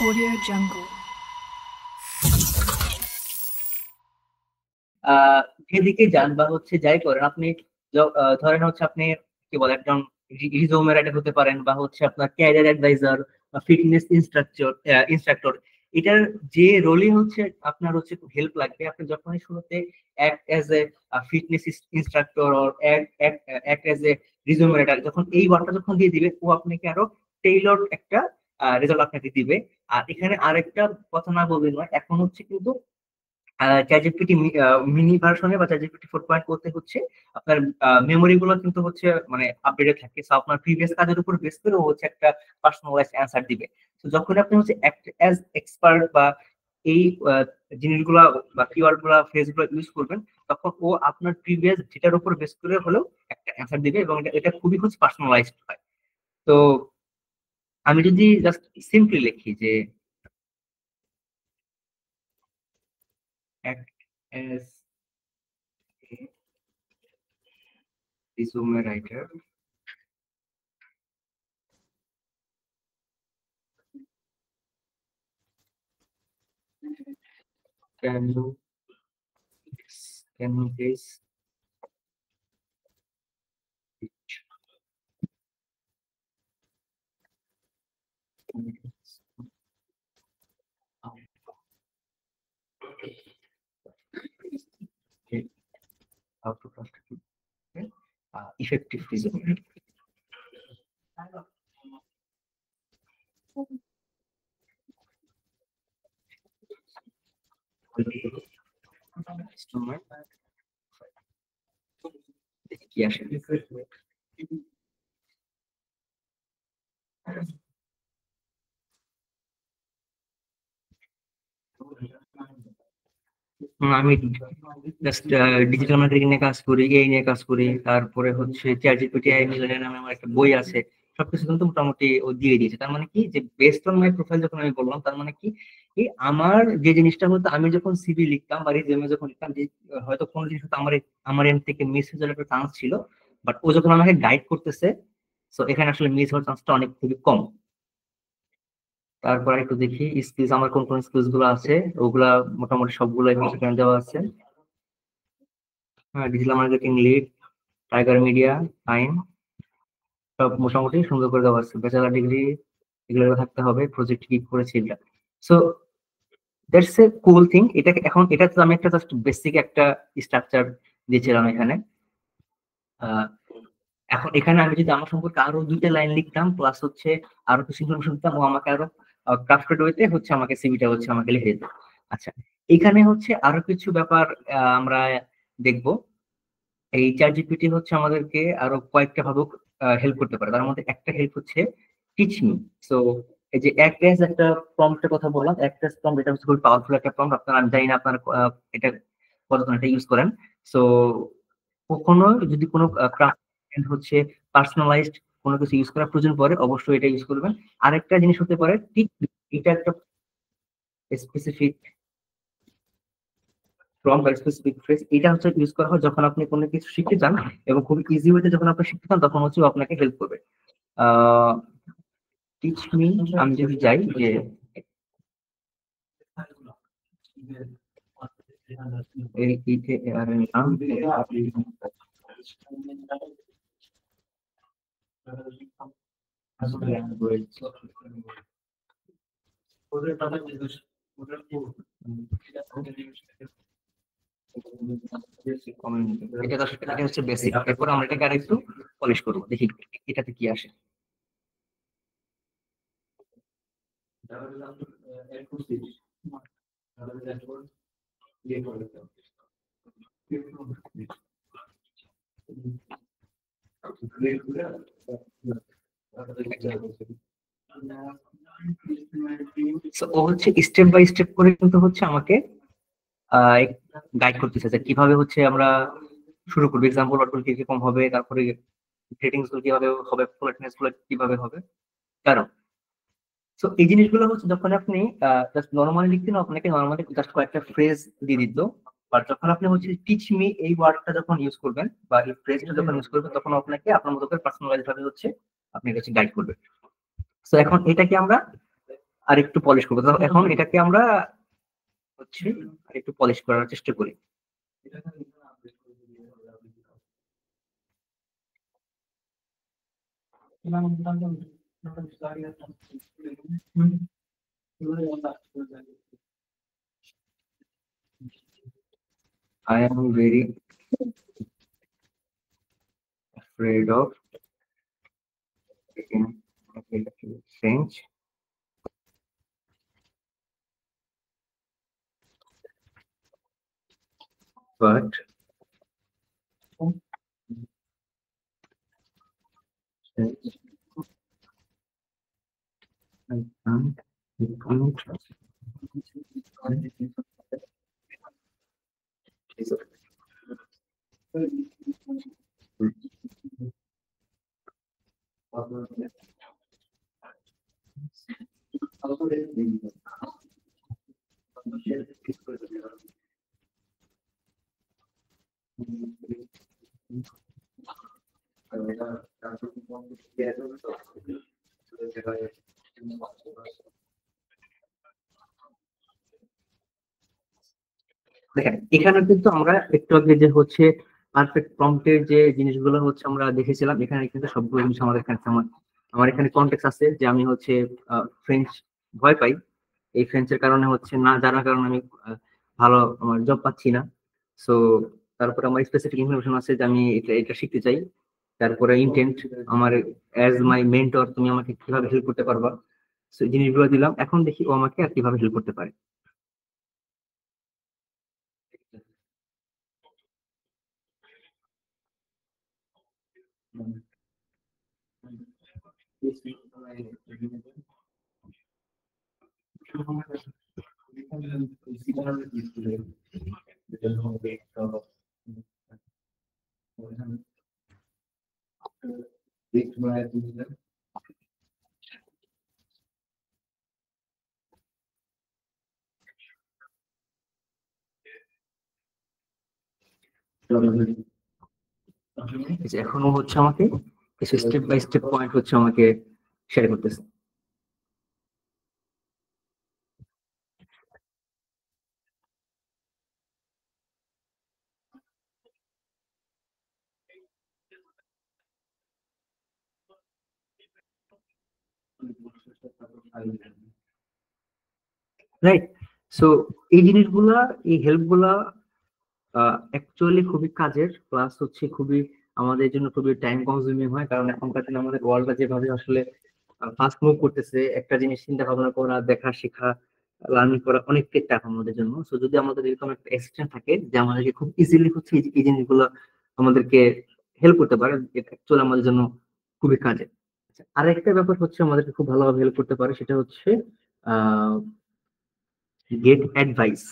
Audio Jungle. যেদিকে যান বা হচ্ছে যাই করেন আপনি, ধরেন হচ্ছে আপনি কি বলে একজন রিজউমে রাইটার হতে পারেন, বা হচ্ছে আপনার ক্যারিয়ার অ্যাডভাইজার বা ফিটনেস ইনস্ট্রাক্টর। এটার যে রোলই হচ্ছে আপনার হচ্ছে হেল্প লাগবে। আপনি যখনই শুরুতে act as a fitness instructor or act as a resume writer, যখন এই ওয়ার্ডটা যখন দিয়ে দিবে, ও আপনাকে আরো টেইলরড একটা রেজাল্ট আপনাকে দিবে। আর এখানে আরেকটা কথা না বললেই নয়, এখন হচ্ছে কিন্তু চ্যাটজিপিটি মিনি ভার্সনে বা চ্যাটজিপিটি 4 করতে হচ্ছে আপনার মেমোরি গুলো কিন্তু হচ্ছে মানে আপডেটেড থাকে। সো আপনার প্রিভিয়াস কাজের উপর বেস করে ও হচ্ছে একটা পার্সোনালাইজড অ্যান্সার দিবে। তো যখন আপনি হচ্ছে অ্যাজ এক্সপার্ট বা এই জিনিসগুলা বা কিওয়ার্ড গুলা ফ্রেজ গুলো ইউজ করবেন, তখন ও আপনার প্রিভিয়াস ডেটার উপর বেস করে হলেও একটা অ্যান্সার দিবে, এবং এটা খুবই হচ্ছে পার্সোনালাইজড হয়। তো আমি যদি জাস্ট সিম্পলি লিখি যে act as a resume writer, can you please how to construct effective resume? কি আসে? আমি জাস্ট ডিজিটাল মার্কেটিং নিয়ে কাজ করি, এই নিয়ে কাজ করি। তারপরে হচ্ছে চ্যাটজিপিটি আই মিলিয়নের নামে আমার একটা বই আছে। সবকিছু কিন্তু মোটামুটি ও দিয়ে দিয়েছে। তার মানে কি যে বেসড অন মাই প্রোফাইল যখন আমি বললাম, তার মানে কি এই আমার যে জিনিসটা হতো, আমি যখন সিভি লিখতাম বা রিজিউমে যখন লিখতাম, যে হয়তো কোনো জিনিস হতো আমার এন্ড থেকে মিস হয়ে যাওয়ার একটা চান্স ছিল, বাট ও যখন আমাকে গাইড করতেছে, তো এখানে আসলে মিস হওয়ার চান্সটা অনেক খুবই কম। তারপর একটু দেখি স্কিলস, আমার কোন কোন স্কিলস গুলো আছে, ওগুলা মোটামুটি সবগুলো এখানে দেওয়া আছে। হ্যাঁ, digital marketing lead, tiger media, fine, সব মোটামুটি সুন্দর করে দেওয়া আছে। ব্যাচেলার ডিগ্রি এগুলো থাকতে হবে, প্রজেক্ট কি করেছি এগুলা। So that's a cool thing. এটাকে এখন এটা তো আমি একটা জাস্ট বেসিক একটা স্ট্রাকচার দিয়েছিলাম এখানে। আহ, এখন এখানে আমি যদি আমার সম্পর্কে আরো 2টা লাইন লিখতাম, প্লাস হচ্ছে আরো কিছু ইনফরমেশন দিতাম, ও আমাকে আরো ক্রাফটেড ওয়েতে হচ্ছে আমাকে সিভিটা হচ্ছে আমাকে লিখে দিত। আচ্ছা, এখানে হচ্ছে আরো কিছু ব্যাপার আমরা দেখবো। এই চ্যাট জিপিটি হচ্ছে আমাদেরকে আরো কয়েকটা ভাবে হেল্প করতে পারে। তার মধ্যে একটা হেল্প হচ্ছে টিচ মি। সো এই যে অ্যাক্ট একটা প্রম্পটের কথা বললাম, অ্যাক্ট প্রম্পট, এটা হচ্ছে খুব পাওয়ারফুল একটা প্রম্পট। আপনারা, আমি জানি না আপনারা এটা কতক্ষণ এটা ইউজ করেন। সো কখনো যদি কোনো ক্রাফট হচ্ছে পার্সোনালাইজড কোনো কিছু ইউজ করার প্রয়োজন পড়ে, অবশ্যই এটা ইউজ করবেন। আরেকটা জিনিস হতে পারে টিচ। এটা একটা স্পেসিফিক প্রম্পট বা স্পেসিফিক ফ্রেজ। এটা হচ্ছে ইউজ করা হয় যখন আপনি কোনো কিছু শিখতে চান, এবং খুব ইজি ওয়েতে যখন আপনি শিখতে চান, তখন হচ্ছে ও আপনাকে হেল্প করবে। টিচ মি, আমি যদি যাই যে এটা হচ্ছে বেসিক। এরপর আমরা এটাকে আরেকটু পলিশ করবো, দেখি এটাতে কি আসে। ও হচ্ছে স্টেপ বাই স্টেপ করে কিন্তু হচ্ছে আমাকে গাইড করতেছে যে কিভাবে হচ্ছে আমরা শুরু করবো, এক্সাম্পল ওয়ার্ড কি কম হবে, তারপরে রেটিংস গুলো কিভাবে হবে, পোলাইটনেস গুলো কিভাবে হবে। কারণ তো এই জিনিসগুলো হচ্ছে যখন আপনি জাস্ট নর্মালি লিখতেন, আপনাকে নর্মালি জাস্ট কয়েকটা ফ্রেজ দিয়ে দিত। বাট যখন আপনি হচ্ছে টিচ মি এই ওয়ার্ডটা যখন ইউজ করবেন বা এই ফ্রেজটা যখন ইউজ করবেন, তখন আপনাকে আপনার মতো করে পার্সোনালাইজ ভাবে হচ্ছে আপনি কাছে গাইড করবে। তো এখন এটাকে আমরা আর একটু পলিশ করবো। তো এখন এটাকে আমরা হচ্ছে আর একটু পলিশ করার চেষ্টা করি। I am very afraid of taking change, but I can't. দেখেন এখানে কিন্তু আমরা একটু আগে যে হচ্ছে পারফেক্ট প্রম্পটের যে জিনিসগুলো হচ্ছে আমরা দেখেছিলাম, এখানে কিন্তু সবগুলো জিনিস আমাদের কাছে আমার এখানে কন্টেক্স আছে যে আমি হচ্ছে ফ্রেঞ্চ ভয় পাই। এই ফ্রেঞ্চের কারণে হচ্ছে না জানার কারণে আমি ভালো আমার জব পাচ্ছি না। সো তারপরে আমার স্পেসিফিক ইনফরমেশন আছে যে আমি এটা এটা শিখতে চাই। তারপরে ইন্টেন্ট, আমার অ্যাজ মাই মেন্টর তুমি আমাকে কিভাবে হেল্প করতে পারবা। সো এই জিনিসগুলো দিলাম, এখন দেখি ও আমাকে আর কিভাবে হেল্প করতে পারে। এই যে এখনো হচ্ছে আমাকে কিছু স্টেপ বাই স্টেপ পয়েন্ট হচ্ছে আমাকে শেয়ার করতেছে। রাইট। সো এই জিনিসগুলা, এই হেল্প গুলা অ্যাকচুয়ালি খুবই কাজের, প্লাস হচ্ছে খুবই আমাদের জন্য খুবই টাইম কনজিউমিং হয়, কারণ এখনকার দিনে আমাদের ওয়ার্ল্ডটা যেভাবে আসলে ফাস্ট মুভ করতেছে, একটা জিনিস চিন্তা ভাবনা করা, দেখা, শেখা, লার্নিং করা অনেকটাই টাফ আমাদের জন্য। সো যদি আমাদের এরকম একটা অ্যাসিস্ট্যান্ট থাকে যে আমাদেরকে খুব ইজিলি হচ্ছে এই জিনিসগুলো আমাদেরকে হেল্প করতে পারে, এটা অ্যাকচুয়ালি আমাদের জন্য খুবই কাজের। আচ্ছা, আরেকটা ব্যাপার হচ্ছে আমাদেরকে খুব ভালোভাবে হেল্প করতে পারে, সেটা হচ্ছে গেট অ্যাডভাইস।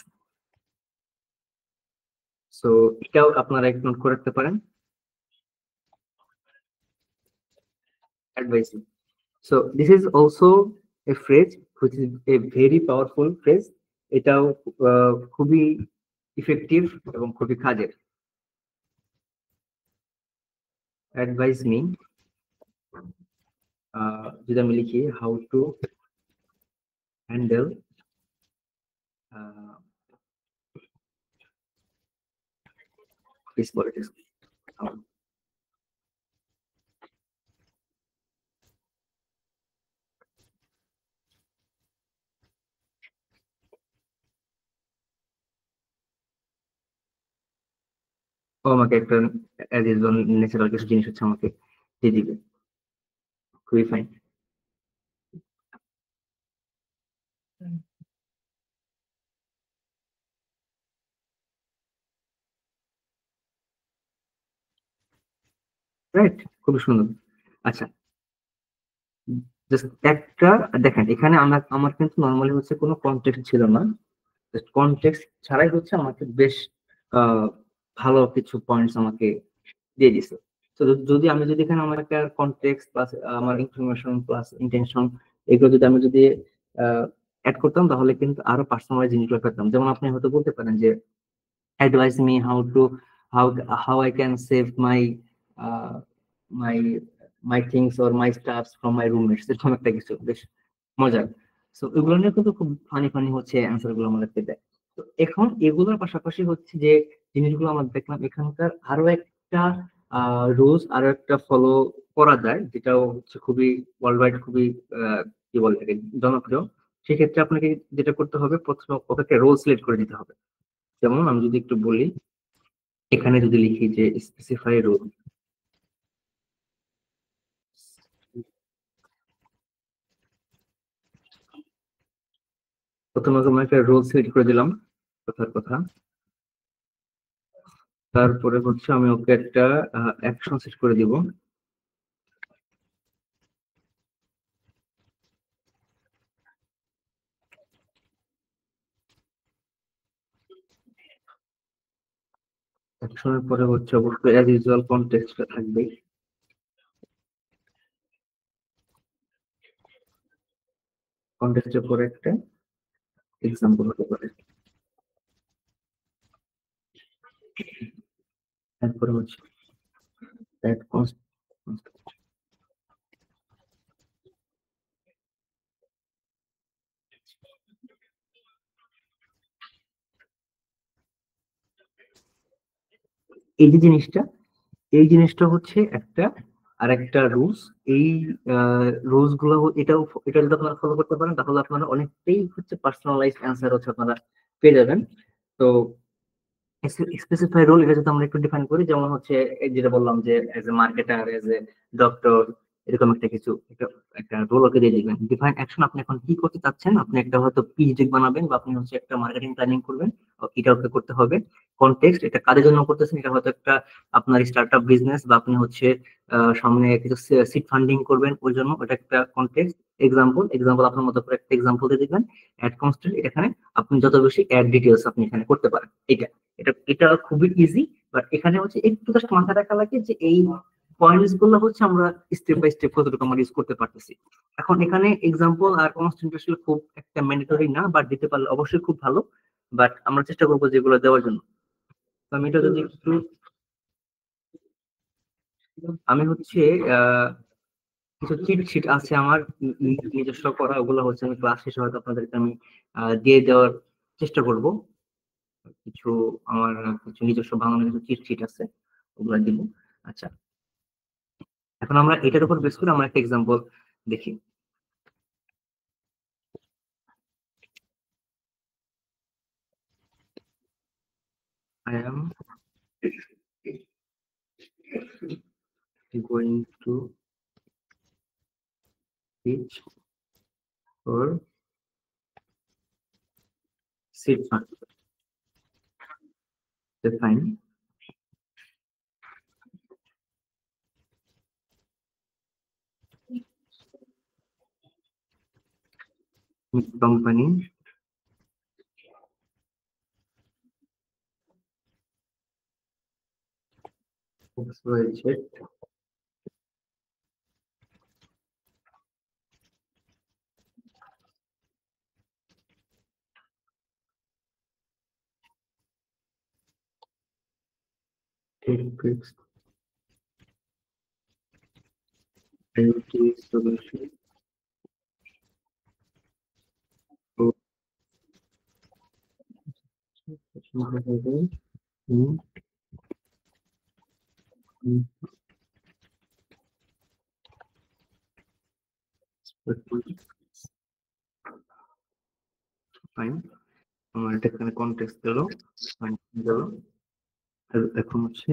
সো এটাও আপনারা একটু নোট করে রাখতে পারেন, advice. So this is also a phrase which is a very powerful phrase. এটাও খুবই ইফেক্টিভ এবং খুবই কাজের। অ্যাডভাইস মি, যদি আমি লিখি how to handle this politics. ও আমাকে একটা অ্যাজ ইউজুয়াল ন্যাচারাল কিছু জিনিস হচ্ছে আমাকে দিয়ে দিবে, খুবই ফাইন। রাইট, খুবই সুন্দর। আচ্ছা, জাস্ট একটা দেখেন এখানে আমার কিন্তু নর্মালি হচ্ছে কোনো কন্টেক্ট ছিল না, কনটেক্সট ছাড়াই হচ্ছে আমাকে বেশ আহ, ভালো কিছু পয়েন্টস আমাকে দিয়ে দিছে। তো যদি আমি যদি এখানে আমার একটা কনটেক্সট প্লাস আমার ইনফরমেশন প্লাস ইন্টেনশন এগুলো যদি আমি যদি অ্যাড করতাম, তাহলে কিন্তু আরো পার্সোনালাইজ জিনিসগুলো পেতাম। যেমন আপনি হয়তো বলতে পারেন যে advice me how to how how I can save my my my things or my stuffs from my roommates, এরকম একটা কিছু বেশ মজার। সো এগুলো নিয়ে কিন্তু খুব ফানি ফানি হচ্ছে অ্যান্সার গুলো আমাদেরকে দেয়। তো এখন এগুলোর পাশাপাশি হচ্ছে যে জিনিসগুলো আমরা দেখলাম, এখানকার আরো একটা রুলস আরো একটা ফলো করা যায়, যেটা হচ্ছে খুবই ওয়ার্ল্ড ওয়াইড খুবই কি বলে এটাকে জনপ্রিয়। সেক্ষেত্রে আপনাকে যেটা করতে হবে, প্রথমে ওকে রোল সিলেক্ট করে দিতে হবে। যেমন আমি যদি একটু বলি, এখানে যদি লিখি যে স্পেসিফাই রোল, প্রথমে আমি একটা রোল সিলেক্ট করে দিলাম, কথার কথা। তারপরে হচ্ছে আমি ওকে একটা অ্যাকশন সেট করে দিব। অ্যাকশনের পরে হচ্ছে অবশ্যই অ্যাজ ইউজুয়াল কনটেক্সট থাকবেই। কনটেক্সটের পরে একটা এক্সাম্পল হতে পারে। তারপরে হচ্ছে that এই যে জিনিসটা, এই জিনিসটা হচ্ছে একটা আর একটা রুলস। এই রুলস গুলো এটা যদি আপনারা ফলো করতে পারেন, তাহলে আপনারা অনেকটাই হচ্ছে পার্সোনালাইজড অ্যান্সার হচ্ছে আপনারা পেয়ে যাবেন। তো স্পেসিফাই রোল, এটা যদি আমরা একটু ডিফাইন করি, যেমন হচ্ছে এই যেটা বললাম যে as a marketer, as a doctor, এরকম একটা কিছু একটা একটা রোল ওকে দিয়ে দিবেন। ডিফাইন অ্যাকশন, আপনি এখন কি করতে চাচ্ছেন, আপনি একটা হয়তো পিচ ডেক বানাবেন বা আপনি হচ্ছে একটা মার্কেটিং প্ল্যানিং করবেন, এটা ওকে করতে হবে। কনটেক্সট, এটা কাদের জন্য করতেছেন, এটা হয়তো একটা আপনার স্টার্টআপ বিজনেস বা আপনি হচ্ছে সামনে কিছু সিড ফান্ডিং করবেন, ওই জন্য এটা একটা কনটেক্সট। এক্সাম্পল আপনার মতো করে একটা এক্সাম্পল দিয়ে দিবেন। অ্যাড কনস্ট্যান্ট, এখানে আপনি যত বেশি অ্যাড ডিটেলস আপনি এখানে করতে পারেন। এটা এটা এটা খুবই ইজি। বাট এখানে হচ্ছে একটু জাস্ট মাথায় রাখা লাগে যে এই পয়েন্টস গুলো হচ্ছে আমরা স্টেপ বাই স্টেপ কতটুকু আমরা ইউজ করতে পারতেছি। এখন এখানে এক্সাম্পল আর কনস্ট্যান্ট আসলে খুব একটা ম্যান্ডেটরি না, বাট দিতে পারলে অবশ্যই খুব ভালো। বাট আমরা চেষ্টা করবো যেগুলো দেওয়ার জন্য। তো আমি এটা যদি একটু, আমি হচ্ছে আহ কিছু চিট শিট আছে আমার নিজস্ব করা, ওগুলো হচ্ছে আমি ক্লাস শেষে হয়তো আপনাদেরকে আমি দিয়ে দেওয়ার চেষ্টা করব। কিছু আমার কিছু নিজস্ব বাংলা কিছু চিট শিট আছে, ওগুলা দিব। আচ্ছা, এখন আমরা এটার উপর বেস করে আমরা একটা এক্সাম্পল দেখি। I am going to teach for seed fund. Define company XYZ takes IT solution for in fine. আমার এটা এখানে কনটেক্সট দিল, গেল। এখন হচ্ছে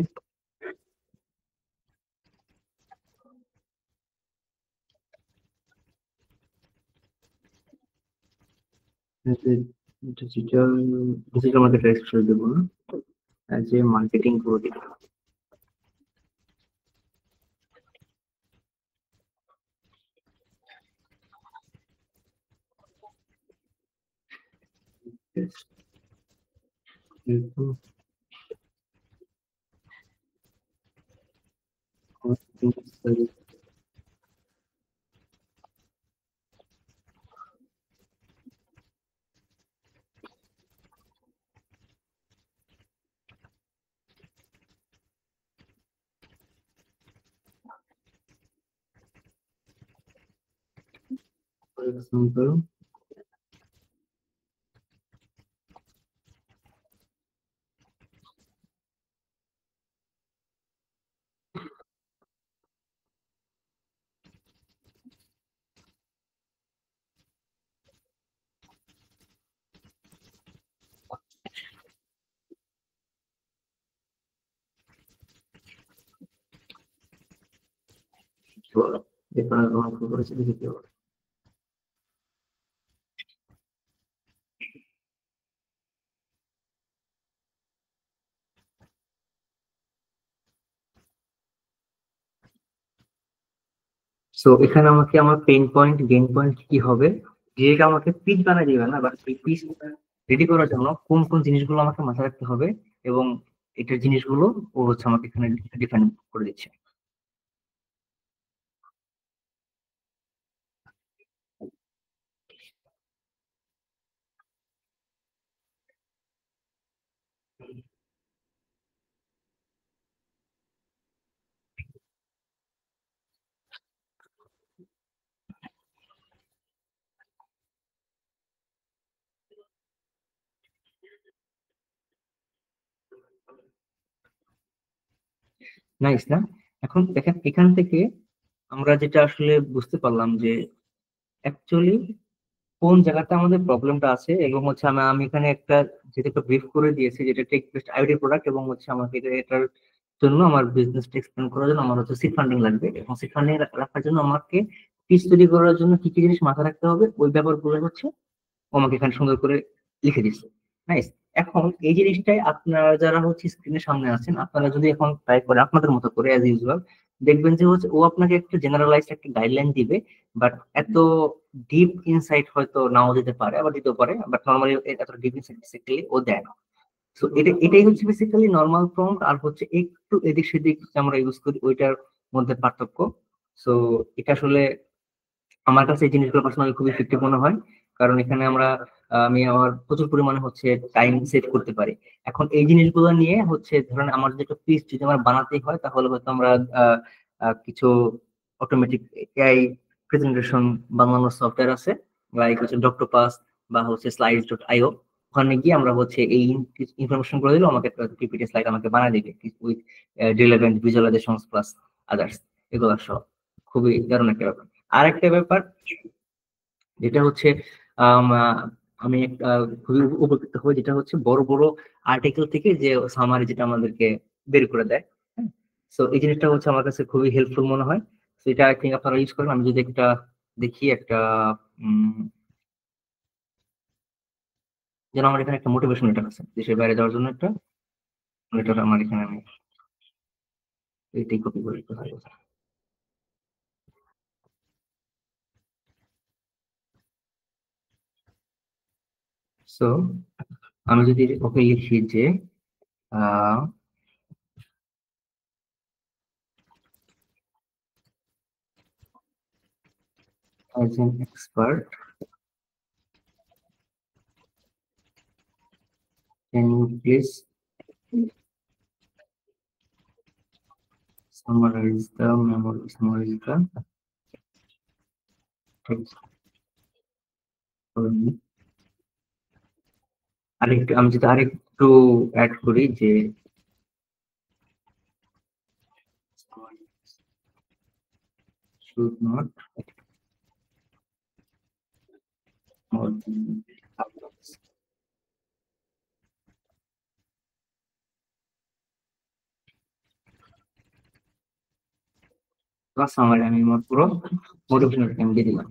ডিজিটাল ডিজিটাল মার্কেট রেজিস্ট্রেশন দেবো না, as a marketing product. For example, বলো রেফারেন্স গ্রহণ করেছে দেখি কি বলে। সো এখানে আমাকে আমার পেইন পয়েন্ট গেইন পয়েন্ট কি হবে, যেটা আমাকে পিচ বানিয়ে দিবে না, বাট এই পিচ রেডি করার জন্য কোন কোন জিনিসগুলো আমাকে মাথায় রাখতে হবে, এবং এটার জিনিসগুলো ও হচ্ছে আমাকে এখানে ডিফাইন করে দিচ্ছে। নাইস না? এখন দেখেন এখান থেকে আমরা যেটা আসলে বুঝতে পারলাম যে অ্যাকচুয়ালি কোন জায়গাতে আমাদের প্রবলেমটা আছে, এবং হচ্ছে আমি আমি এখানে একটা যেটা একটা ব্রিফ করে দিয়েছি, যেটা টেক বেসড আইওটি প্রোডাক্ট, এবং হচ্ছে আমাকে এটার জন্য আমার বিজনেসটা এক্সপ্যান্ড করার জন্য আমার হচ্ছে সিড ফান্ডিং লাগবে, এবং সিড ফান্ডিং রাখার জন্য আমাকে পিচ তৈরি করার জন্য কি কি জিনিস মাথায় রাখতে হবে, ওই ব্যাপারগুলো হচ্ছে ও আমাকে এখানে সুন্দর করে লিখে দিচ্ছে। নাইস। এখন এই জিনিসটাই আপনারা যারা হচ্ছে স্ক্রিনের সামনে আছেন, আপনারা যদি এখন ট্রাই করে আপনাদের মতো করে অ্যাজ ইউজুয়াল, দেখবেন যে হচ্ছে ও আপনাকে একটা জেনারেলাইজড একটা গাইডলাইন দিবে, বাট এত ডিপ ইনসাইট হয়তো নাও দিতে পারে, আবার দিতেও পারে, বাট নর্মালি এত ডিপ ইনসাইট বেসিক্যালি ও দেয় না। তো এটাই হচ্ছে বেসিক্যালি নর্মাল প্রম্পট, আর হচ্ছে একটু এদিক সেদিক যে আমরা ইউজ করি ওইটার মধ্যে পার্থক্য। সো এটা আসলে আমার কাছে এই জিনিসগুলো পার্সোনালি খুব ইফেক্টিভ মনে হয়, কারণ এখানে আমরা আমি আমার প্রচুর পরিমাণে হচ্ছে টাইম সেভ করতে পারি। এখন এই জিনিসগুলো নিয়ে হচ্ছে ধরেন আমার যে একটা পিস যদি আমার বানাতেই হয়, তাহলে হয়তো আমরা আহ, কিছু অটোমেটিক এআই প্রেজেন্টেশন বানানোর সফটওয়্যার আছে, লাইক হচ্ছে ডক্টর পাস বা হচ্ছে স্লাইডস ডট আইও। ওখানে গিয়ে আমরা হচ্ছে এই ইনফরমেশন করে দিলে আমাকে পিপিটি স্লাইড আমাকে বানিয়ে দিবে with relevant visualisation plus others, এগুলো সব খুবই দারুণ একটা ব্যাপার। আরেকটা ব্যাপার যেটা হচ্ছে আমি খুবই উপকৃত হই, যেটা হচ্ছে বড় বড় আর্টিকেল থেকে যে সামারি যেটা আমাদেরকে বের করে দেয়। হ্যাঁ, তো এই জিনিসটা হচ্ছে আমার কাছে খুবই হেল্পফুল মনে হয়। তো এটা আই থিঙ্ক আপনারা ইউজ করেন। আমি যদি একটা দেখি একটা উম যেন আমার এখানে একটা মোটিভেশন লেটার আছে দেশের বাইরে যাওয়ার জন্য, একটা লেটার আমার এখানে আমি এইটাই কপি করে দিতে পারি। সো আমি যদি ওকে লিখি যে as an expert, can you please summarize the text for me? আরেকটু আমি যদি আরেকটু অ্যাড করি যে should not more than plus আমার আমি আমার পুরো মোটিভেশনাল টাইম দিয়ে দিলাম।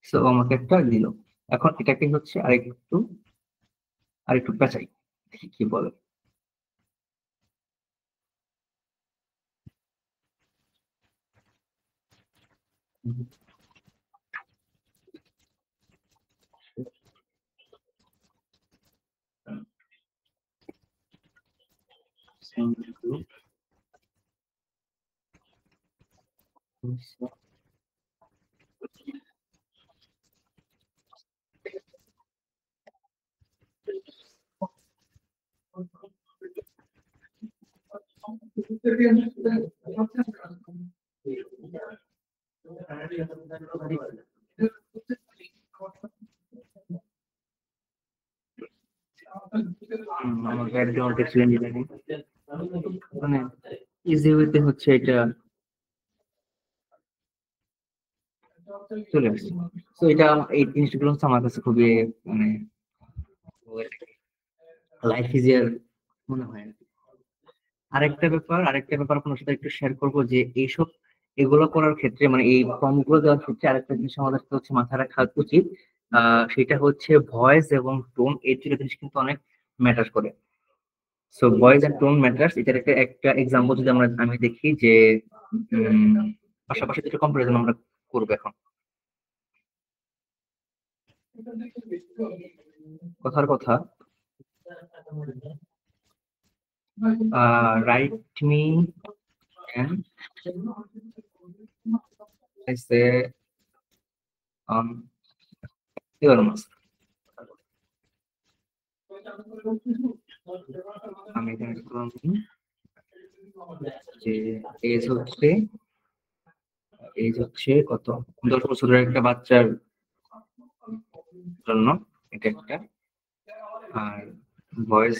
সো আমাকে একটা দিল। এখন এটাকে হচ্ছে আরেকটু পেঁচাই, দেখি কি বলে। আমার ব্যাকগ্রাউন্ড টেক্সচার ইঞ্জিনিয়ারিং, মানে ইজি ওয়েতে হচ্ছে এটা চলে আসছে। তো এটা এই জিনিসগুলো হচ্ছে আমার কাছে খুবই মানে লাইফ ইজিয়ার মনে হয় আর কি। আরেকটা ব্যাপার আপনার সাথে একটু শেয়ার করবো যে এগুলো করার ক্ষেত্রে মানে এই ফর্মগুলো দেওয়ার ক্ষেত্রে আরেকটা জিনিস আমাদের হচ্ছে মাথায় রাখা উচিত। সেটা হচ্ছে ভয়েস এবং টোন, এই দুটো জিনিস কিন্তু অনেক ম্যাটার করে। So voice and tone matters. এটার একটা এক্সাম্পল যদি আমি দেখি যে উম, পাশাপাশি দুটো কম্পারিজন আমরা করবো এখন। কথার কথা, write me and I say Elon Musk. আমি এখানে লিখলাম যে এজ হচ্ছে কত, 10 বছরের একটা বাচ্চার জন্য এটা একটা। আর ভয়েস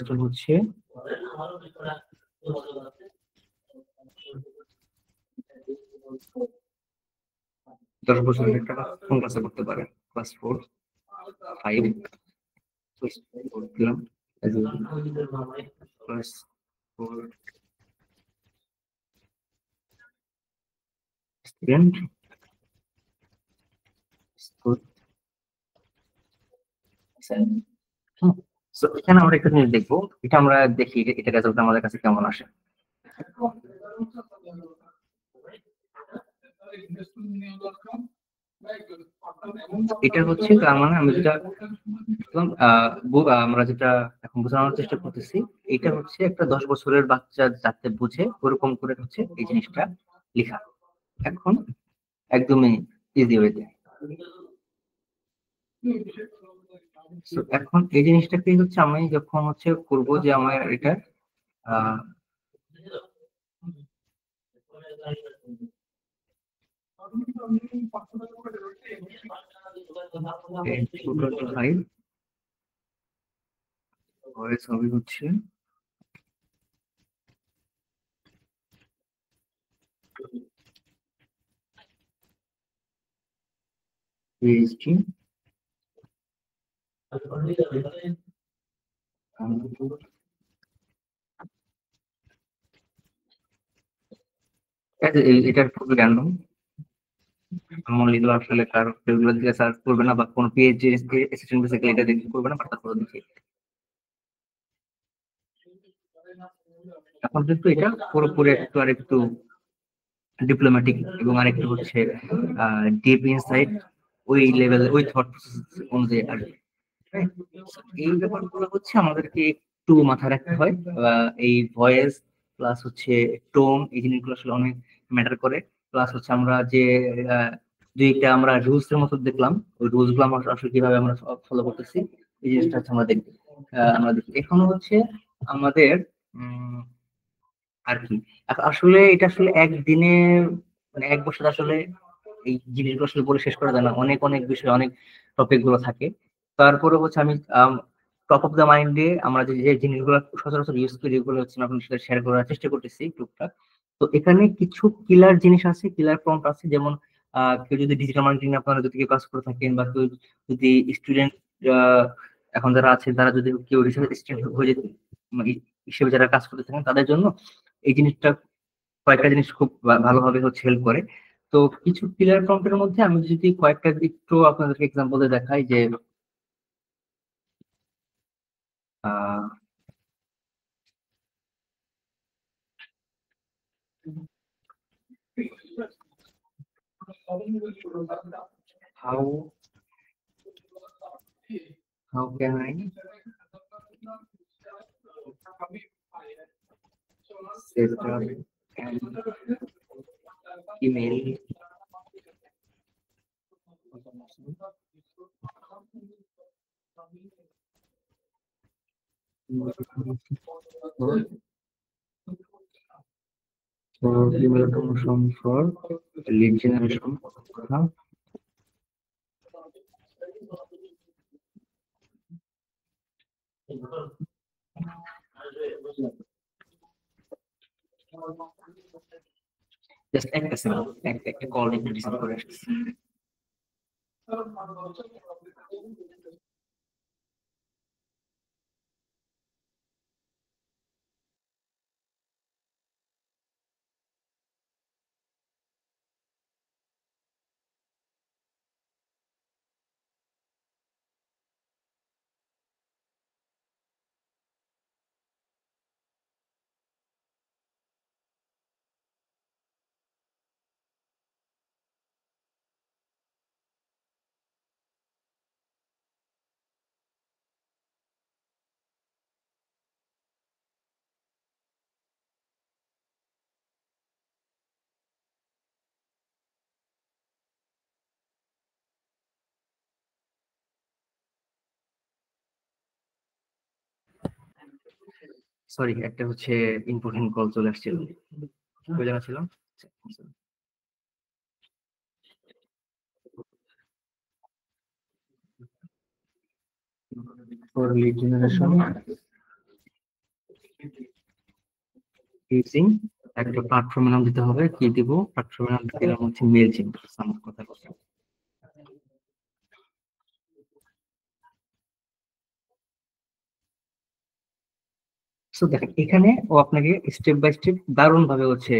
টোন হচ্ছে 10 বছরের একটা কোন ক্লাসে পড়তে পারে, ক্লাস 4, 5 দিলাম, ক্লাস 4 স্টুডেন্ট। So, এখানে আমরা একটা জিনিস দেখবো, এটা আমরা দেখি এটা রেজাল্ট আমাদের কাছে কেমন আসে। এটা হচ্ছে তার মানে আমি যেটা আমরা যেটা এখন বোঝানোর চেষ্টা করতেছি, এটা হচ্ছে একটা 10 বছরের বাচ্চা যাতে বুঝে ওরকম করে হচ্ছে এই জিনিসটা লেখা। এখন একদমই ইজি হয়ে যায়। এখন এই জিনিসটাকে হচ্ছে আমি যখন হচ্ছে করবো যে আমার এটা আহ 5 ভয়েস হবে হচ্ছে PhD এটার খুবই র্যান্ডম। আমার লিখলো আসলে কারো এগুলো দিকে সার্চ করবে না বা কোনো পিএইচডি অ্যাসিস্ট্যান্ট বেসিক্যালি এটা দেখে করবে না, বাট তারপরে দেখি এখন কিন্তু এটা পুরোপুরি একটু আর একটু ডিপ্লোম্যাটিক এবং আরেকটু হচ্ছে ডিপ ইনসাইট ওই লেভেল ওই থট প্রসেস অনুযায়ী আর কি। Right? So, এই ব্যাপারগুলো হচ্ছে আমাদেরকে একটু মাথায় রাখতে হয়। এই ভয়েস প্লাস হচ্ছে টোন, এই জিনিসগুলো আসলে অনেক ম্যাটার করে। প্লাস হচ্ছে আমরা যে দুইটা আমরা রুলস এর মতো দেখলাম, ওই রুলস গুলো আমরা আসলে কিভাবে আমরা ফলো করতেছি, এই জিনিসটা হচ্ছে আমরা দেখি। আমরা দেখি এখন হচ্ছে আমাদের আর কি আসলে এটা আসলে একদিনে মানে এক বছর আসলে এই জিনিসগুলো আসলে বলে শেষ করা যায় না, অনেক অনেক বিষয় অনেক টপিক গুলো থাকে। তারপরে হচ্ছে আমি টপ অফ দ্য মাইন্ডে আমরা যে যে জিনিসগুলো সচরাচর ইউজ করি এগুলো হচ্ছে আমি আপনার সাথে শেয়ার করার চেষ্টা করতেছি টুকটাক। তো এখানে কিছু কিলার জিনিস আছে, কিলার প্রম্পট আছে, যেমন কেউ যদি ডিজিটাল মার্কেটিং আপনারা যদি কেউ কাজ করে থাকেন বা কেউ যদি স্টুডেন্ট এখন যারা আছে তারা যদি কেউ রিসার্চ স্টুডেন্ট হয়ে যেতে মানে হিসেবে যারা কাজ করতে থাকেন তাদের জন্য এই জিনিসটা কয়েকটা জিনিস খুব ভালোভাবে হচ্ছে হেল্প করে। তো কিছু পিলার প্রম্পটের মধ্যে আমি যদি কয়েকটা একটু আপনাদেরকে এক্সাম্পল দেখাই যে আহ how how can I set up an email for email automation for lead generation? Huh? Just একটা সেকেন্ড, একটা কল একটু রিসিভ করে আসছি। সরি, একটা হচ্ছে ইম্পর্টেন্ট কল চলে আসছিল, কই জানা ছিল। ফর লিড জেনারেশন ইউজিং একটা প্ল্যাটফর্মের নাম দিতে হবে। কি দিব? প্ল্যাটফর্মের নাম দিলাম হচ্ছে মেইলচিম্প। আমার কথা কথা সো দেখেন, এখানে ও আপনাকে স্টেপ বাই স্টেপ দারুণ ভাবে হচ্ছে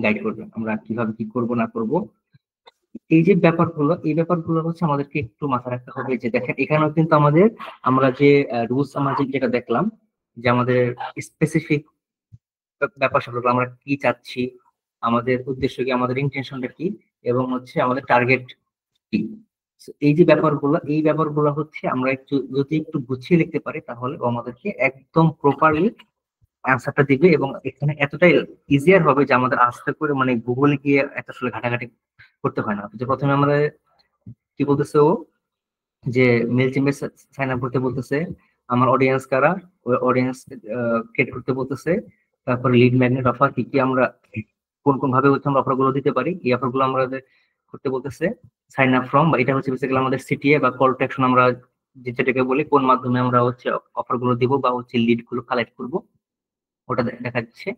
গাইড করবে আমরা কিভাবে কি করব না করব। এই যে ব্যাপারগুলো, এই ব্যাপারগুলো হচ্ছে আমাদেরকে একটু মাথায় রাখতে হবে যে দেখেন, এখানেও কিন্তু আমাদের আমরা যে রুলস আমরা যেটা দেখলাম, যে আমাদের স্পেসিফিক ব্যাপার স্যাপারগুলো আমরা কি চাচ্ছি, আমাদের উদ্দেশ্য কি, আমাদের ইন্টেনশনটা কি, এবং হচ্ছে আমাদের টার্গেট কি। So, এই যে ব্যাপারগুলো, এই ব্যাপারগুলো হচ্ছে আমরা একটু যদি একটু গুছিয়ে লিখতে পারি, তাহলে ও আমাদেরকে একদম প্রপারলি অ্যান্সারটা দিবে। এবং এখানে এতটাই ইজিয়ার হবে যে আমাদের আস্তে করে মানে গুগলে গিয়ে এত আসলে ঘাটাঘাটি করতে হয় না। যে প্রথমে আমাদের কি বলতেছে ও, যে মেল চিমে সাইন আপ করতে বলতেছে, আমার অডিয়েন্স কারা, ওই অডিয়েন্স ক্রিয়েট করতে বলতেছে। তারপরে লিড ম্যাগনেট অফার কি কি, আমরা কোন কোন ভাবে হচ্ছে আমরা অফার গুলো দিতে পারি, এই অফার গুলো আমরা করতে বলতেছে। সাইন আপ ফ্রম, বা এটা হচ্ছে বেসিক্যালি আমাদের সিটিএ বা কল টু অ্যাকশন, আমরা যেটাকে বলি কোন মাধ্যমে আমরা হচ্ছে অফার গুলো দিব বা হচ্ছে লিড গুলো কালেক্ট করবো, ওটা দেখা যাচ্ছে।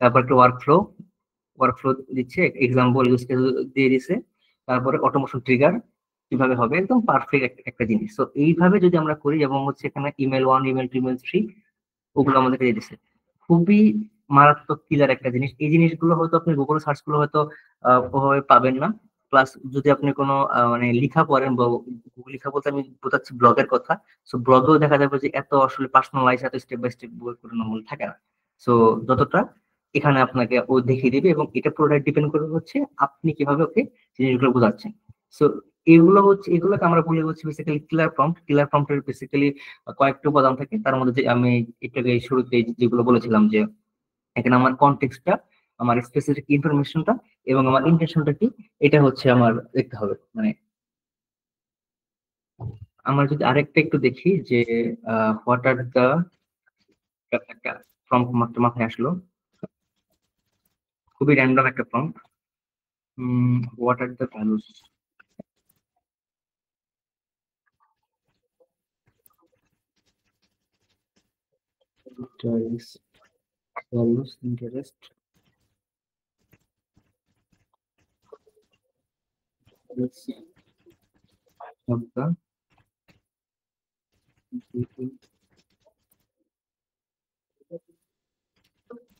তারপর একটা ওয়ার্কফ্লো, ওয়ার্কফ্লো দিচ্ছে, এক্সাম্পল ইউজ কেস দিয়ে দিছে। তারপরে অটোমেশন ট্রিগার কিভাবে হবে, একদম পারফেক্ট একটা জিনিস। তো এইভাবে যদি আমরা করি, এবং হচ্ছে এখানে ইমেল 1, ইমেল 2, ইমেল 3 ওগুলো আমাদেরকে দিয়ে দিছে। খুবই মারাত্মক কিলার একটা জিনিস। এই জিনিসগুলো হয়তো আপনি গুগল সার্চ করলে হয়তো ওভাবে পাবেন না। প্লাস যদি আপনি কোনো মানে লিখা পড়েন বা গুগল লিখা বলতে আমি বোঝাচ্ছি ব্লগের কথা। সো ব্লগেও দেখা যাবে যে এত আসলে পার্সোনালাইজ, এত স্টেপ বাই স্টেপ করে নর্মাল থাকে না। সো যতটা এখানে আপনাকে ও দেখিয়ে দিবে, এবং এটা পুরোটা ডিপেন্ড করে হচ্ছে আপনি কিভাবে ওকে জিনিসগুলো বোঝাচ্ছেন। সো এগুলো হচ্ছে, এগুলোকে আমরা বলি হচ্ছে বেসিক্যালি কিলার প্রম্পট। কিলার প্রম্পটের বেসিক্যালি কয়েকটা উপাদান থাকে, তার মধ্যে যে আমি এটাকে শুরুতে যেগুলো বলেছিলাম, যে এখানে আমার কনটেক্সটটা, আমার স্পেসিফিক ইনফরমেশনটা এবং আমার ইন্টেনশনটা কি, এটা হচ্ছে আমার দেখতে হবে। মানে আমরা যদি আরেকটা একটু দেখি যে হোয়াট আর দা, একটা প্রম্পট মাথায় আসলো, খুবই র্যান্ডম একটা prompt. What are the values, values interest of the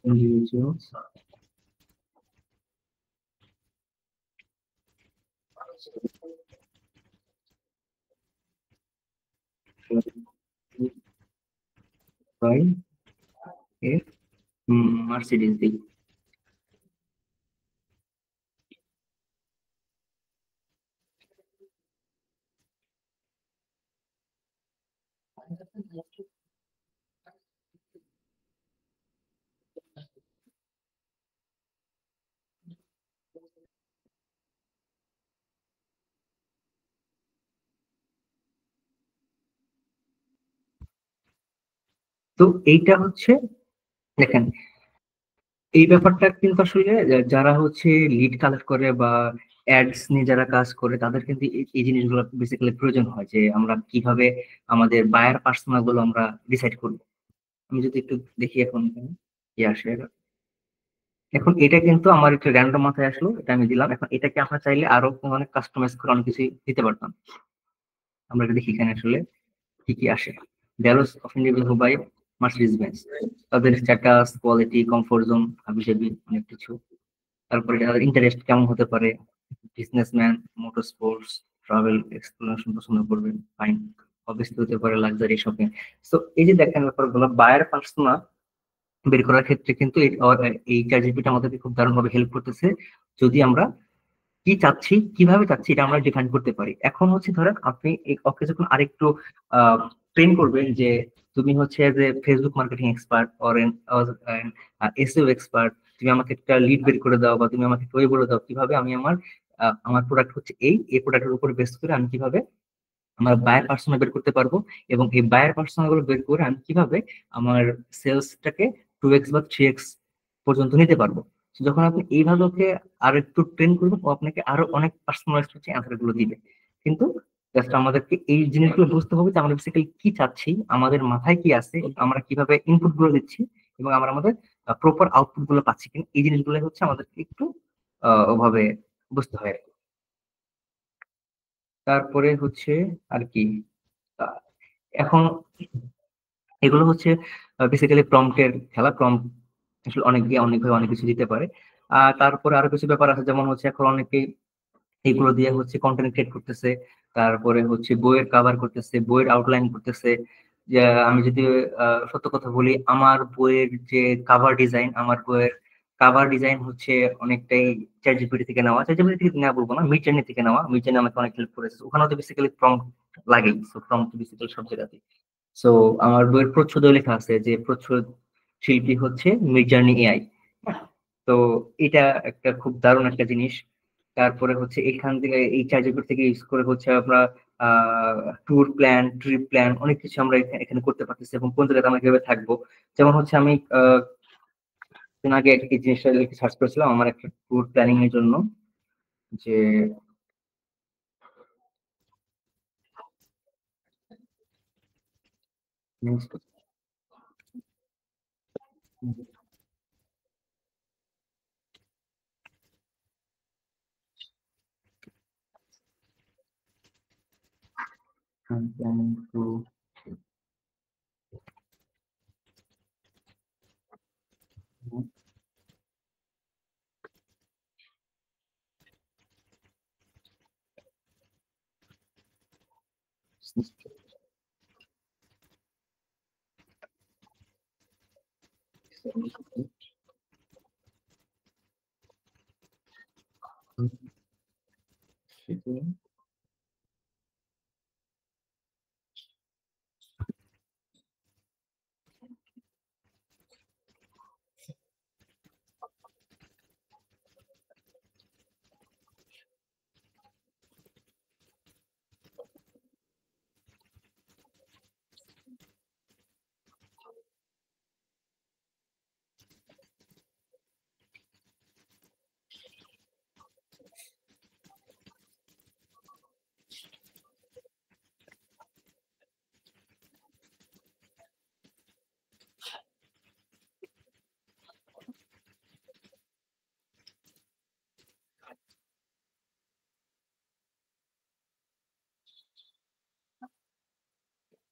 individuals by a Mercedes Benz. তো এইটা হচ্ছে, দেখেন, এই ব্যাপারটা কিন্তু আসলে যারা হচ্ছে লিড কালেক্ট করে বা অ্যাডস নিয়ে যারা কাজ করে, তাদের কিন্তু এই জিনিসগুলো বেসিক্যালি প্রয়োজন হয়, যে আমরা কিভাবে আমাদের বায়ার পার্সোনা গুলো আমরা ডিসাইড করবো। আমি যদি একটু দেখি এখন এখানে কি আসে। এখন এটা কিন্তু আমার একটু র্যান্ডম মাথায় আসলো, এটা আমি দিলাম। এখন এটাকে আমরা চাইলে আরো অনেক কাস্টমাইজ করে অনেক কিছু দিতে পারতাম। আমরা এটা দেখি এখানে আসলে কি কি আসে। Values of individual by Mercedes Benz, তাদের স্ট্যাটাস, কোয়ালিটি, কমফোর্ট জোন, হাবিজাবি অনেক কিছু। তারপরে তাদের ইন্টারেস্ট কেমন হতে পারে, businessman, motor sports, travel, exploration পছন্দ করবেন, ফাইন। অবভিয়াসলি হতে পারে লাক্সারি শপিং। তো এই যে দেখেন ব্যাপারগুলো, বায়ার পার্সোনা বের করার ক্ষেত্রে কিন্তু এই চ্যাটজিপিটি আমাদেরকে খুব দারুণ ভাবে হেল্প করতেছে, যদি আমরা কি চাচ্ছি, কিভাবে চাচ্ছি, এটা আমরা ডিফাইন করতে পারি। এখন হচ্ছে ধরেন আপনি ওকে যখন আরেকটু ট্রেন করবেন, যে তুমি হচ্ছে as a Facebook marketing expert or SEO expert, তুমি আমাকে একটা লিড বের করে দাও, বা তুমি আমাকে তৈরি বলে দাও কিভাবে আমি আমার আমার প্রোডাক্ট হচ্ছে এই প্রোডাক্টের উপর বেস করে আমি কিভাবে আমরা বায়ার পার্সোনা বের করতে পারবো, এবং এই বায়ার পার্সোনা গুলো বের করে আমি কিভাবে আমার সেলসটাকে 2x বা 3x পর্যন্ত নিতে পারবো। So যখন আপনি এইভাবে ওকে আরো একটু ট্রেন করবেন, ও আপনাকে আরো অনেক পার্সোনালাইজড হচ্ছে অ্যান্সার গুলো দিবে। কিন্তু জাস্ট আমাদেরকে এই জিনিসগুলো বুঝতে হবে যে আমরা বেসিক্যালি কি চাচ্ছি, আমাদের মাথায় কি আছে, আমরা কিভাবে ইনপুট গুলো দিচ্ছি, এবং আমরা আমাদের প্রপার আউটপুট গুলো পাচ্ছি কিনা, এই জিনিসগুলো হচ্ছে আমাদেরকে একটু ওভাবে বুঝতে হয়। তারপরে হচ্ছে আর কি, আহ, এখন এগুলো হচ্ছে বেসিক্যালি প্রম্পটের খেলা। প্রম্পট আসলে অনেকভাবে অনেক কিছু দিতে পারে। তারপরে আরো কিছু ব্যাপার আছে, যেমন হচ্ছে এখন অনেকে এগুলো দিয়ে হচ্ছে কন্টেন্ট ক্রিয়েট করতেছে, তারপরে হচ্ছে বইয়ের কভার করতেছে, বইয়ের আউটলাইন করতেছে। যে আমি যদি সত্য কথা বলি, আমার বইয়ের যে কাভার ডিজাইন হচ্ছে অনেকটাই চ্যাট জিপিটি থেকে নেওয়া। চ্যাট জিপিটি থেকে নেওয়া বলবো না, মিডজার্নি থেকে নেওয়া। মিডজার্নি আমাকে অনেক হেল্প করেছে, ওখানে তো বেসিক্যালি প্রম্পট লাগেই। সো প্রম্পট বেসিক্যালি সব জায়গাতে। সো আমার বইয়ের প্রচ্ছদে লেখা আছে যে প্রচ্ছদ শিল্পী হচ্ছে মিডজার্নি এআই। তো এটা একটা খুব দারুণ একটা জিনিস। তারপরে হচ্ছে এখান থেকে এই চার্জার থেকে ইউজ করে হচ্ছে আমরা ট্যুর প্ল্যান, ট্রিপ প্ল্যান অনেক কিছু আমরা এখানে করতে পারতেছি, এবং কোন জায়গাতে আমরা কিভাবে থাকবো। যেমন হচ্ছে আমি দিন আগে এই জিনিসটা সার্চ করেছিলাম আমার একটা ট্যুর প্ল্যানিং এর জন্য, যে প্ল্যানিং টু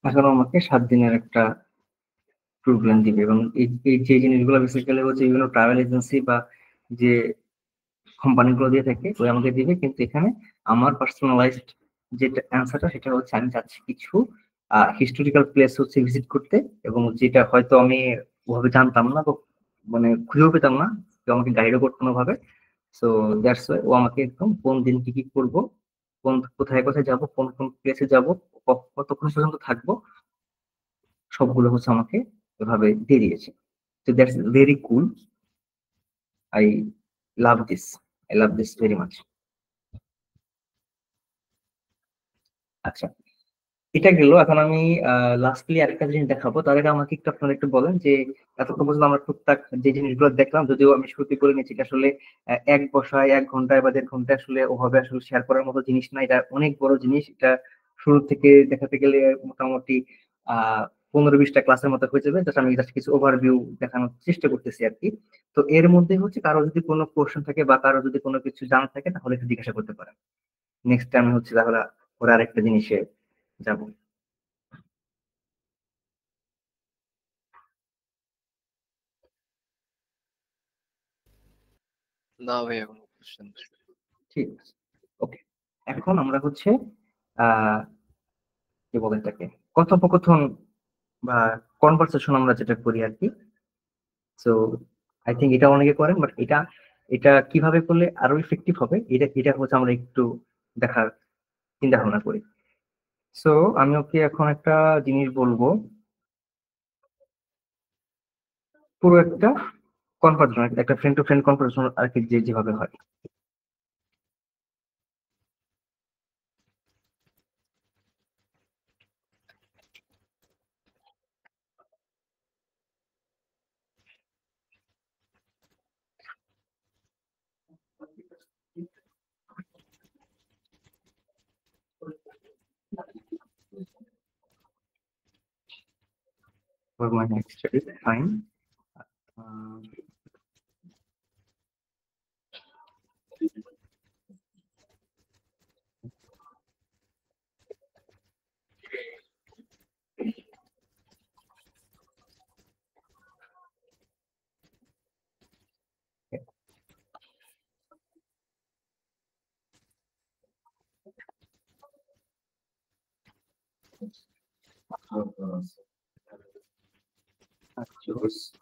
এখন আমাকে 7 দিনের একটা ট্যুর প্ল্যান দিবে, এবং এই যে জিনিসগুলো বেসিক্যালি হচ্ছে বিভিন্ন ট্রাভেল এজেন্সি বা যে কোম্পানিগুলো দিয়ে থাকে ওই আমাকে দিবে। কিন্তু এখানে আমার পার্সোনালাইজড যেটা অ্যান্সারটা সেটা হচ্ছে আমি চাচ্ছি কিছু হিস্টোরিক্যাল প্লেস হচ্ছে ভিজিট করতে, এবং যেটা হয়তো আমি ওভাবে জানতাম না, বা মানে খুঁজেও পেতাম না, কেউ আমাকে গাইডও করতো না ভাবে। সো দ্যাটস ওয়াই ও আমাকে একদম কোন দিন কি কি করবো, কোথায় কোথায় যাব, কোন কোন প্লেসে যাব, কতক্ষণ পর্যন্ত থাকবো, সবগুলো হচ্ছে আমাকে এভাবে দিয়ে দিয়েছে। তো that's very cool. I love this, I love this very much. আচ্ছা, এটা গেল। এখন আমি লাস্টলি আরেকটা জিনিস দেখাবো, তার আগে আমাকে একটু আপনারা একটু বলেন যে এতক্ষণ পর্যন্ত আমরা টুকটাক যে জিনিসগুলো দেখলাম, যদিও আমি শুরুতে বলে নিয়েছি এটা আসলে এক বসায় 1 ঘন্টায় বা 1.5 ঘন্টায় আসলে ওভাবে আসলে শেয়ার করার মতো জিনিস না, এটা অনেক বড় জিনিস। এটা শুরু থেকে দেখাতে গেলে মোটামুটি 15-20টা ক্লাসের মতো হয়ে যাবে। জাস্ট আমি জাস্ট কিছু ওভারভিউ দেখানোর চেষ্টা করতেছি আর কি। তো এর মধ্যে হচ্ছে কারো যদি কোনো কোশ্চেন থাকে বা কারো যদি কোনো কিছু জানার থাকে তাহলে একটু জিজ্ঞাসা করতে পারেন। নেক্সট টাইম হচ্ছে তাহলে ওরা আরেকটা জিনিসে যাবো। না ভাইয়া, কোনো কোশ্চেন। ঠিক আছে, ওকে। এখন আমরা হচ্ছে আহ কি বলে এটাকে, কথোপকথন বা কনভারসেশন আমরা যেটা করি আর কি। সো আই থিঙ্ক এটা অনেকে করেন, বাট এটা এটা কিভাবে করলে আরো ইফেক্টিভ হবে, এটা এটা হচ্ছে আমরা একটু দেখার চিন্তা ভাবনা করি। সো আমি ওকে এখন একটা জিনিস বলবো, পুরো একটা কনভারসেশন, একটা ফ্রেন্ড টু ফ্রেন্ড কনভারসেশন আর কি, যেভাবে হয়। for my next study. Fine. Uh, choose.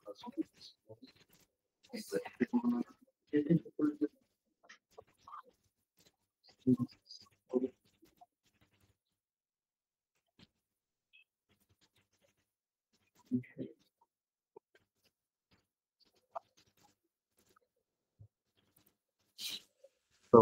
So,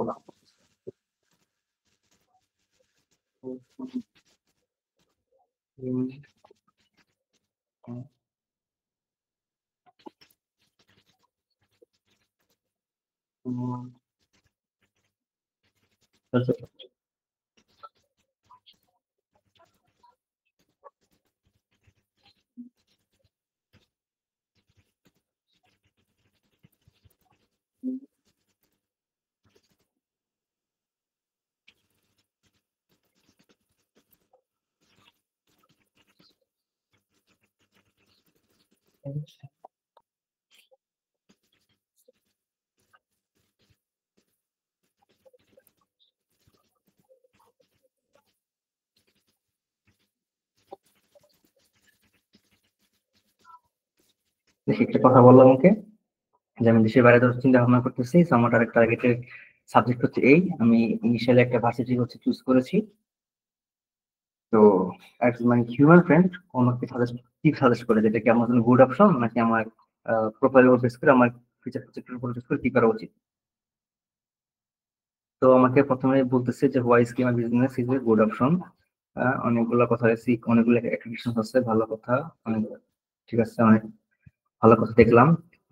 দেখি একটা কথা বললাম ওকে, যে আমি দেশের বাইরে যাওয়ার চিন্তা ভাবনা করতেছি। So, আমার একটা টার্গেটেড সাবজেক্ট হচ্ছে এই, আমি ইনিশিয়ালি একটা ভার্সিটি হচ্ছে চুজ করেছি। তো মানে হিউম্যান ফ্রেন্ড আমাকে সাজেস্ট করে যেটা কি আমার জন্য গুড অপশন, নাকি আমার প্রোফাইল বেস করে আমার ফিচার প্রজেক্টের উপর বেস করে কি করা উচিত। তো আমাকে প্রথমে বলতেছে যে why schema business is a good option. অনেকগুলো কথা আছে, অনেকগুলো অ্যাপ্লিকেশন আছে, ভালো কথা, অনেক ঠিক আছে, অনেক ভালো কথা দেখলাম।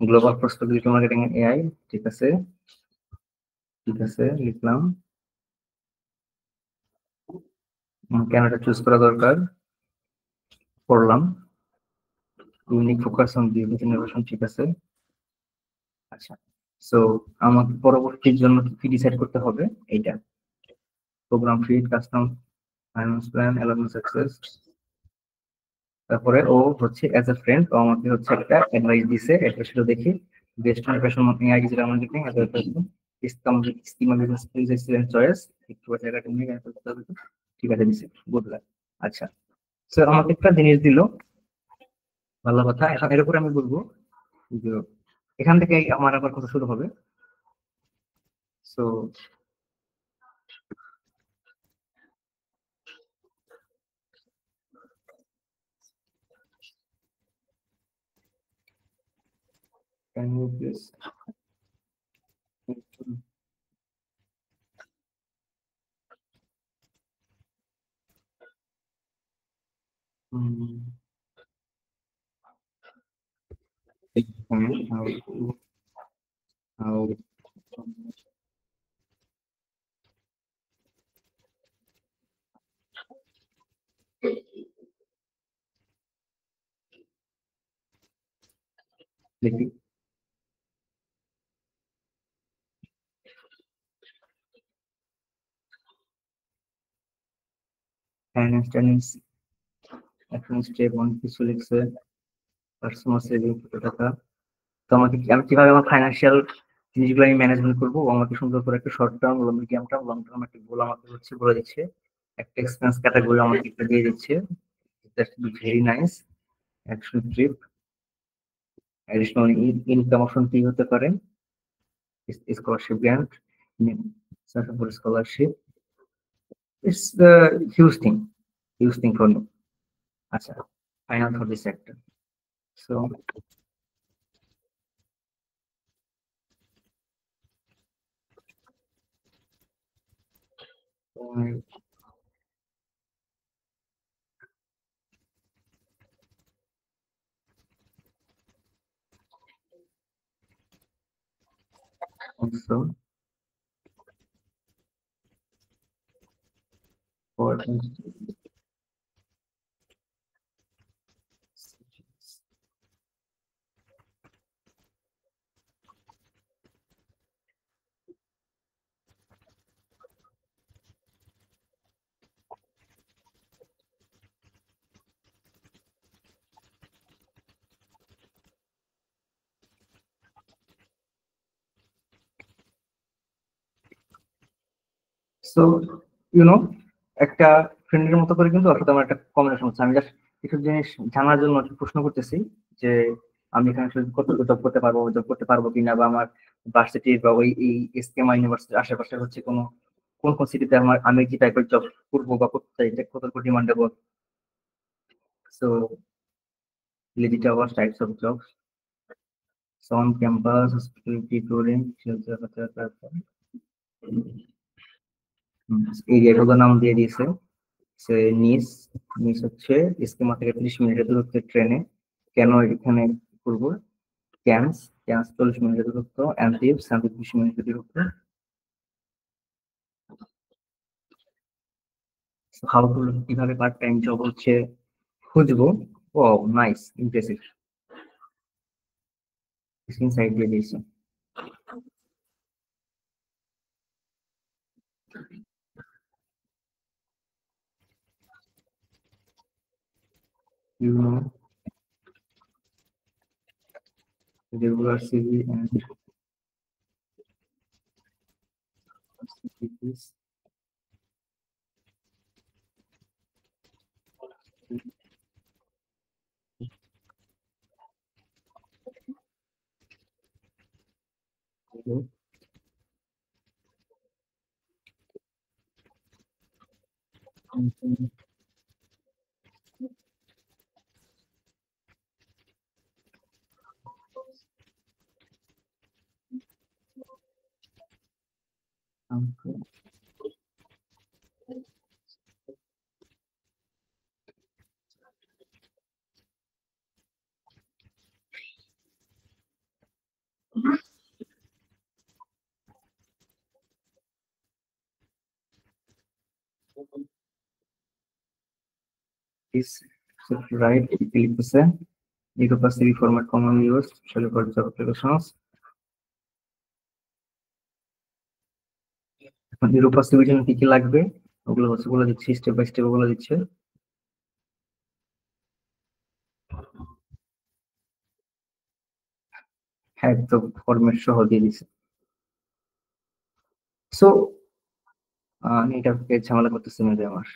Global prospect digital marketing AI, ঠিক আছে, ঠিক আছে, লিখলাম। কেন এটা চুজ করা দরকার করলাম। Unique focus on business innovation, ঠিক আছে। আচ্ছা, সো আমাকে পরবর্তীর জন্য কি ডিসাইড করতে হবে এইটা, programme fit, custom finance plan, allowance success. তারপরে ও হচ্ছে অ্যাজ এ ফ্রেন্ড ও আমাকে হচ্ছে একটা অ্যাডভাইস দিছে, অ্যাডভাইসটা দেখি। Based on passion AI digital marketing as a schema business is excellent choice. একটু জায়গাটা নিয়ে করতে হবে তো। ঠিক আছে, দিছে, গুড লাক। আচ্ছা, সো আমাকে একটা জিনিস দিল, ভালো কথা। এখন এর উপরে আমি বলবো যে এখান থেকে আমার আবার কথা শুরু হবে। So can you please explain how দেখি ফাইন্যান্স টাইন্স এখন স্টেপ ওয়ান কিছু লিখছে, পার্সোনাল সেভিং কত টাকা। তো আমাকে আমি কিভাবে আমার ফাইন্যান্সিয়াল জিনিসগুলো আমি ম্যানেজমেন্ট করবো, ও আমাকে সুন্দর করে একটা short term, medium term, long term একটা গোল আমাকে হচ্ছে বলে দিচ্ছে, একটা এক্সপেন্স ক্যাটাগরি আমাকে একটা দিয়ে দিচ্ছে। That's very nice. Action trip, additional income option কি হতে পারে, scholarship grant, scholarship. It's the huge thing for me. আচ্ছা, final for this sector. So also for so you know একটা ফ্রেন্ডের মতো করে কিন্তু ওর সাথে আমার একটা কমিউনিকেশন হচ্ছে। আমি জাস্ট কিছু জিনিস জানার জন্য একটু প্রশ্ন করতেছি যে আমি এখানে আসলে কত জব করতে পারবো কিনা, বা আমার ভার্সিটির বা ওই এই এসকেমা ইউনিভার্সিটির আশেপাশে হচ্ছে কোনো কোন কোন সিটিতে আমি যে টাইপের জব করবো বা করতে চাই এটা কতটুকু demandable. So legit hours, types of jobs, so on campus, hospitality, touring, এরিয়াটার নাম দিয়ে দিয়েছে সে নিস। নিস হচ্ছে স্কিমা থেকে 30 মিনিটের দূরত্বে ট্রেনে। কেন এখানে করবো? ক্যান্স, ক্যান্স 40 মিনিটের দূরত্ব, অ্যান্টিভস, অ্যান্টিভ 20 মিনিটের দূরত্ব। হাউ টু কিভাবে পার্ট টাইম জব হচ্ছে খুঁজবো। ও নাইস, ইমপ্রেসিভ, ইনসাইড দিয়ে দিয়েছে। You know, regular CV and CVs. Okay. Okay. Is right click দিছে Europa CV format commonly used especially for job applications. এখন Europa CV এর জন্য কি কি লাগবে ওগুলো হচ্ছে বলে দিচ্ছি, স্টেপ বাই স্টেপ বলে দিচ্ছে। হ্যাঁ, একদম ফরম্যাট সহ দিয়ে দিচ্ছে। সো আমি এটাকে ঝামেলা করতেছি না যে আমার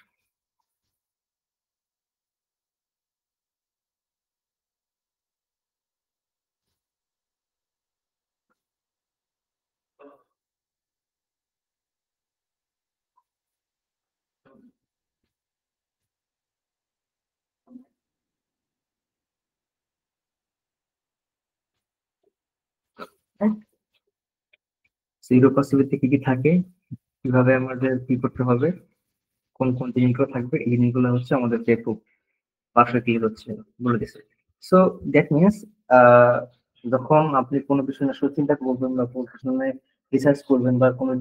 ইউরোপা সিভিতে কি কি থাকে, কিভাবে আমাদের কি করতে হবে, কোন কোন জিনিসগুলো থাকবে, এই জিনিসগুলো হচ্ছে আমাদেরকে খুব পারফেক্টলি হচ্ছে বলে দিচ্ছে। সো দ্যাট মিনস যখন আপনি কোনো বিষয় নিয়ে আসলে চিন্তা করবেন বা কোনো কিছু নিয়ে রিসার্চ করবেন বা কোনো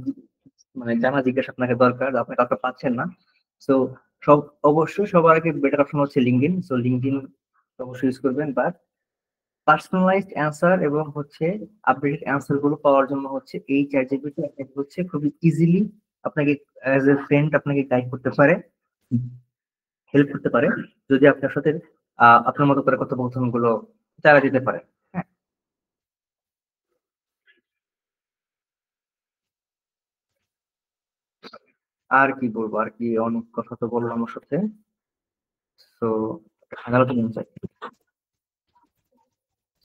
মানে জানা জিজ্ঞাসা আপনাকে দরকার, আপনি কাউকে পাচ্ছেন না, সো সব অবশ্যই সবার আগে বেটার অপশন হচ্ছে লিঙ্কডইন। সো লিঙ্কডইন অবশ্যই ইউজ করবেন, বাট পার্সোনালাইজড অ্যান্সার এবং হচ্ছে আপডেটেড অ্যান্সার গুলো পাওয়ার জন্য হচ্ছে এই চ্যাট জিপিটি হচ্ছে খুবই ইজিলি আপনাকে অ্যাজ এ ফ্রেন্ড আপনাকে গাইড করতে পারে, হেল্প করতে পারে, যদি আপনার সাথে আপনার মতো করে কথোপকথন গুলো চালা দিতে পারে। হ্যাঁ, আর কি বলবো, আর কি অনেক কথা তো বললাম আমার সাথে। তো আদালতে মন চাই।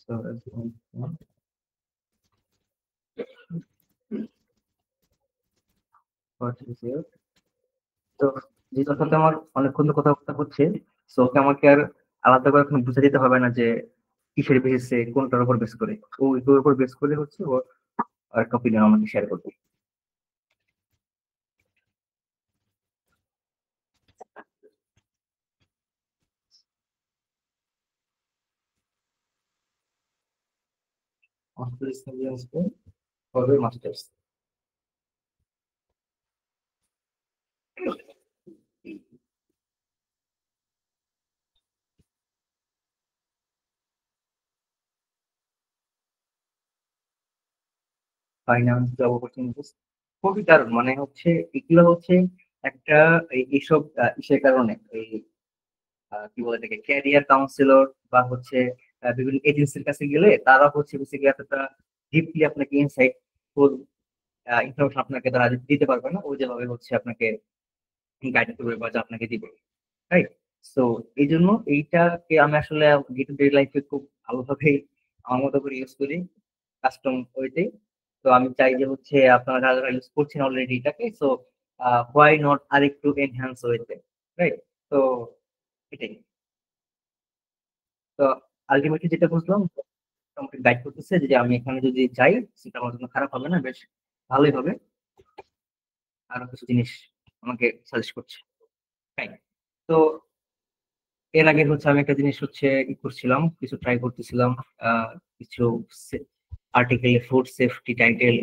So, what is it? তো যেটার সাথে আমার অনেকক্ষণ ধরে কথাবার্তা হচ্ছে, সো ওকে আমাকে আর আলাদা করে এখন বুঝে দিতে হবে না যে কিসের বেসিসে কোনটার উপর বেস করে, ও ওইটার উপর বেস করে হচ্ছে ও আর একটা opinion আমাকে শেয়ার করবে। মাস্টার্স নিয়ে আসবে, হবে মাস্টার্স। ফাইন্যান্স জব অপরচুনিটিস খুবই দারুণ, মানে হচ্ছে এগুলো হচ্ছে একটা এইসব ইসের কারণে এই কি বলে এটাকে ক্যারিয়ার কাউন্সিলর বা হচ্ছে বিভিন্ন এজেন্সির কাছে গেলে তারা হচ্ছে বেসিক্যালি এতটা ডিপলি আপনাকে ইনসাইট ইনফরমেশন আপনাকে তারা দিতে পারবে না, ও যেভাবে হচ্ছে আপনাকে গাইড করবে বা যা আপনাকে দিবে, রাইট? সো এই জন্য এইটাকে আমি আসলে ডে টু ডে লাইফে খুব ভালোভাবে আমার মতো করে ইউজ করি, কাস্টম ওয়েতে। তো আমি চাই যে হচ্ছে আপনারা যারা যারা ইউজ করছেন অলরেডি এটাকে, সো হোয়াই নট আরেকটু এনহ্যান্স ওয়েতে, রাইট? তো এটাই। তো আলটিমেটলি যেটা বুঝলাম, আমাকে গাইড করতেছে যে আমি এখানে যদি যাই সেটা আমার জন্য খারাপ হবে না, বেশ ভালোই হবে। আরো কিছু জিনিস আমাকে সাজেস্ট করছে, তাই। তো এর আগে হচ্ছে আমি একটা জিনিস হচ্ছে ই করছিলাম, কিছু ট্রাই করতেছিলাম, কিছু আর্টিকেল ফুড সেফটি টাইটেল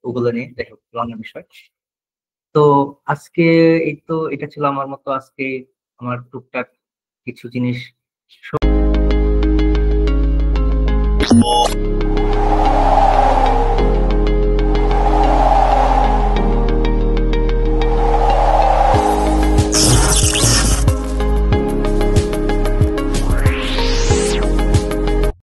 ওগুলো নিয়ে, যাই হোক লং বিষয়। তো আজকে এই তো এটা ছিল আমার মতো আজকে আমার টুকটাক কিছু জিনিস